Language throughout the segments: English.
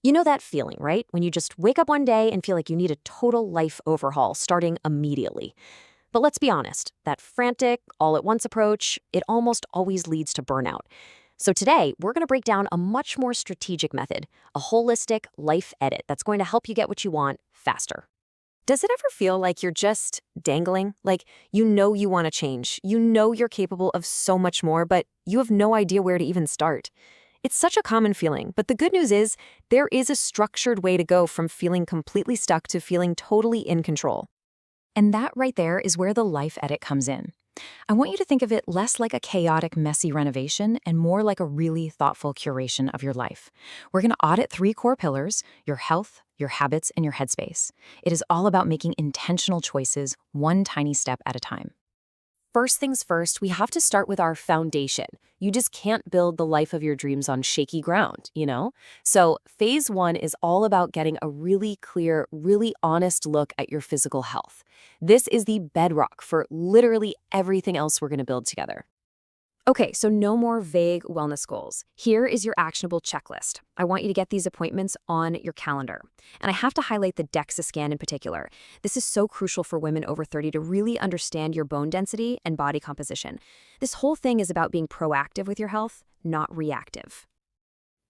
You know that feeling, right? When you just wake up one day and feel like you need a total life overhaul starting immediately. But let's be honest, that frantic, all-at-once approach, it almost always leads to burnout. So today, we're going to break down a much more strategic method, a holistic life edit that's going to help you get what you want faster. Does it ever feel like you're just dangling? Like you know you want to change, you know you're capable of so much more, but you have no idea where to even start? It's such a common feeling, but the good news is there is a structured way to go from feeling completely stuck to feeling totally in control. And that right there is where the life edit comes in. I want you to think of it less like a chaotic, messy renovation and more like a really thoughtful curation of your life. We're going to audit 3 core pillars: your health, your habits, and your headspace. It is all about making intentional choices, one tiny step at a time. First things first, we have to start with our foundation. You just can't build the life of your dreams on shaky ground, you know? So phase 1 is all about getting a really clear, really honest look at your physical health. This is the bedrock for literally everything else we're going to build together. Okay, so no more vague wellness goals. Here is your actionable checklist. I want you to get these appointments on your calendar. And I have to highlight the DEXA scan in particular. This is so crucial for women over 30 to really understand your bone density and body composition. This whole thing is about being proactive with your health, not reactive.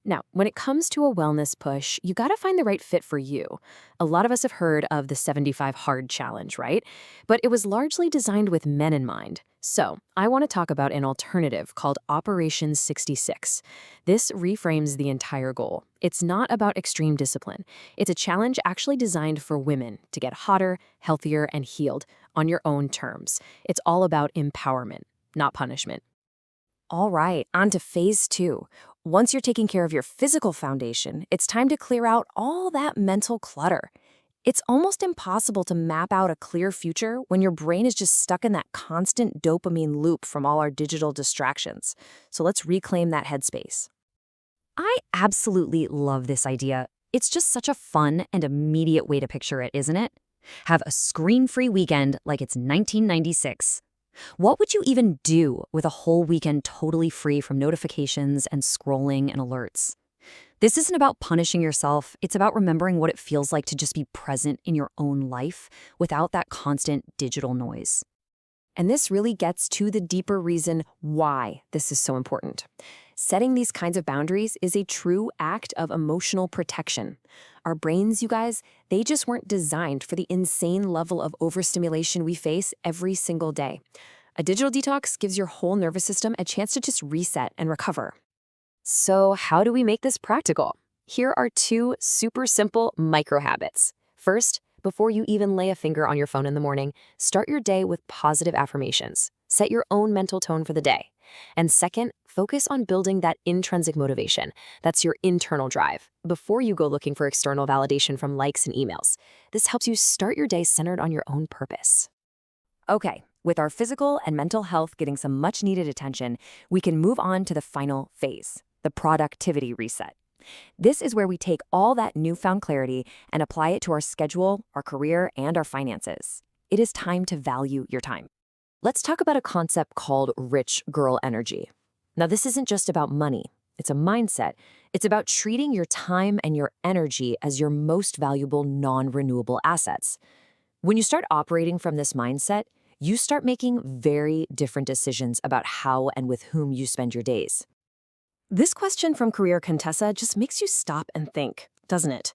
Now, when it comes to a wellness push, you gotta find the right fit for you. A lot of us have heard of the 75 Hard Challenge, right? But it was largely designed with men in mind. So, I want to talk about an alternative called Operation 66. This reframes the entire goal. It's not about extreme discipline. It's a challenge actually designed for women to get hotter, healthier, and healed on your own terms. It's all about empowerment, not punishment. All right, on to phase 2. Once you're taking care of your physical foundation, it's time to clear out all that mental clutter. It's almost impossible to map out a clear future when your brain is just stuck in that constant dopamine loop from all our digital distractions. So let's reclaim that headspace. I absolutely love this idea. It's just such a fun and immediate way to picture it, isn't it? Have a screen-free weekend like it's 1996. What would you even do with a whole weekend totally free from notifications and scrolling and alerts? This isn't about punishing yourself. It's about remembering what it feels like to just be present in your own life without that constant digital noise. And this really gets to the deeper reason why this is so important. Setting these kinds of boundaries is a true act of emotional protection. Our brains, you guys, they just weren't designed for the insane level of overstimulation we face every single day. A digital detox gives your whole nervous system a chance to just reset and recover. So how do we make this practical? Here are 2 super simple micro habits. First, before you even lay a finger on your phone in the morning, start your day with positive affirmations. Set your own mental tone for the day. And second, focus on building that intrinsic motivation. That's your internal drive, before you go looking for external validation from likes and emails. This helps you start your day centered on your own purpose. Okay, with our physical and mental health getting some much-needed attention, we can move on to the final phase, the productivity reset. This is where we take all that newfound clarity and apply it to our schedule, our career, and our finances. It is time to value your time. Let's talk about a concept called rich girl energy. Now, this isn't just about money. It's a mindset. It's about treating your time and your energy as your most valuable non-renewable assets. When you start operating from this mindset, you start making very different decisions about how and with whom you spend your days. This question from Career Contessa just makes you stop and think, doesn't it?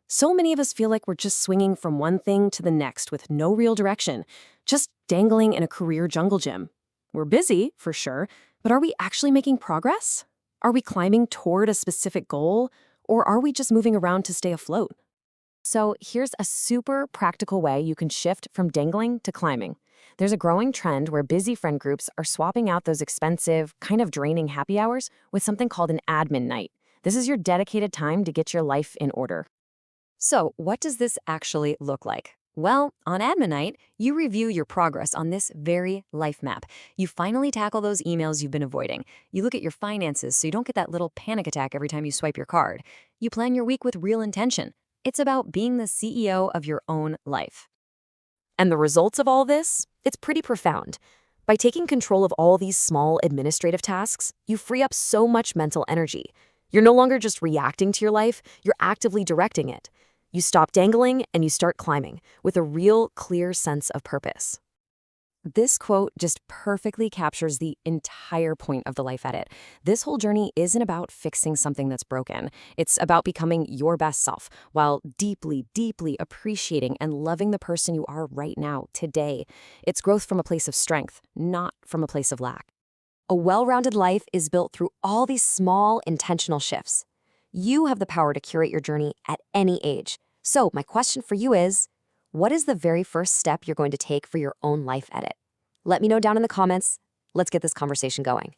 So many of us feel like we're just swinging from one thing to the next with no real direction, just dangling in a career jungle gym. We're busy, for sure, but are we actually making progress? Are we climbing toward a specific goal, or are we just moving around to stay afloat? So here's a super practical way you can shift from dangling to climbing. There's a growing trend where busy friend groups are swapping out those expensive, kind of draining happy hours with something called an admin night. This is your dedicated time to get your life in order. So what does this actually look like? Well, on admin night, you review your progress on this very life map. You finally tackle those emails you've been avoiding. You look at your finances so you don't get that little panic attack every time you swipe your card. You plan your week with real intention. It's about being the CEO of your own life. And the results of all this? It's pretty profound. By taking control of all these small administrative tasks, you free up so much mental energy. You're no longer just reacting to your life, you're actively directing it. You stop dangling and you start climbing with a real, clear sense of purpose. This quote just perfectly captures the entire point of the life edit. This whole journey isn't about fixing something that's broken. It's about becoming your best self while deeply, deeply appreciating and loving the person you are right now, today. It's growth from a place of strength, not from a place of lack. A well-rounded life is built through all these small, intentional shifts. You have the power to curate your journey at any age. So my question for you is, what is the very first step you're going to take for your own life edit? Let me know down in the comments. Let's get this conversation going.